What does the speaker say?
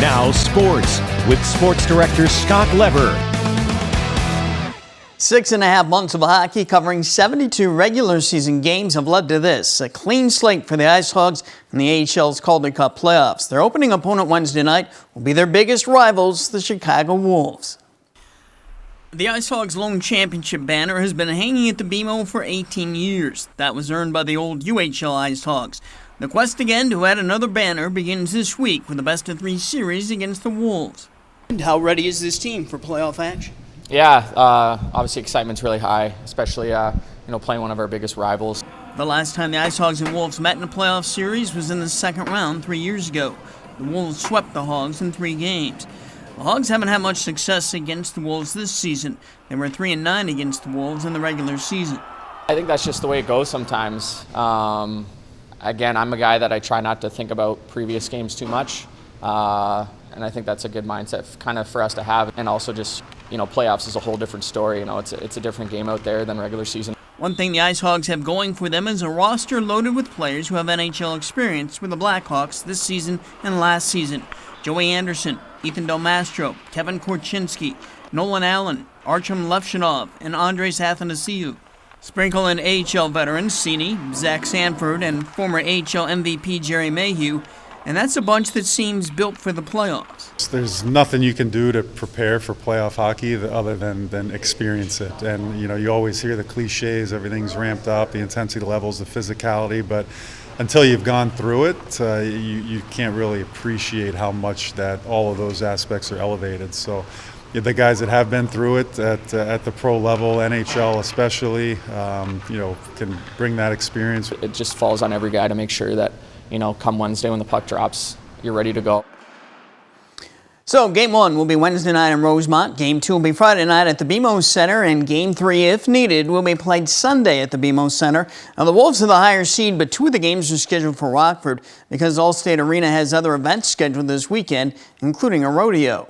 Now sports with sports director Scott Lever. 6.5 months of hockey covering 72 regular season games have led to this. A clean slate for the IceHogs in the AHL's Calder Cup playoffs. Their opening opponent Wednesday night will be their biggest rivals, the Chicago Wolves. The IceHogs' lone championship banner has been hanging at the BMO for 18 years. That was earned by the old UHL IceHogs. The quest again to add another banner begins this week with a best-of-3 series against the Wolves. And how ready is this team for playoff action? Yeah, obviously excitement's really high, especially playing one of our biggest rivals. The last time the IceHogs and Wolves met in a playoff series was in the second round 3 years ago. The Wolves swept the Hogs in 3 games. The Hogs haven't had much success against the Wolves this season. They were 3-9 against the Wolves in the regular season. I think that's just the way it goes sometimes. Again, I'm a guy that I try not to think about previous games too much, and I think that's a good mindset kind of for us to have. And also just, playoffs is a whole different story. It's a different game out there than regular season. One thing the IceHogs have going for them is a roster loaded with players who have NHL experience with the Blackhawks this season and last season. Joey Anderson, Ethan Del Mastro, Kevin Korchinski, Nolan Allen, Artem Levshinov, and Andres Athanasiou. Sprinkle in AHL veterans Cini, Zach Sanford, and former AHL MVP Jerry Mayhew, and that's a bunch that seems built for the playoffs. There's nothing you can do to prepare for playoff hockey other than experience it. And you always hear the cliches, everything's ramped up, the intensity levels, the physicality, but until you've gone through it, you can't really appreciate how much that all of those aspects are elevated. So the guys that have been through it at the pro level, NHL especially, can bring that experience. It just falls on every guy to make sure that, come Wednesday when the puck drops, you're ready to go. So Game 1 will be Wednesday night in Rosemont. Game 2 will be Friday night at the BMO Center, and Game 3, if needed, will be played Sunday at the BMO Center. Now, the Wolves are the higher seed, but 2 of the games are scheduled for Rockford because Allstate Arena has other events scheduled this weekend, including a rodeo.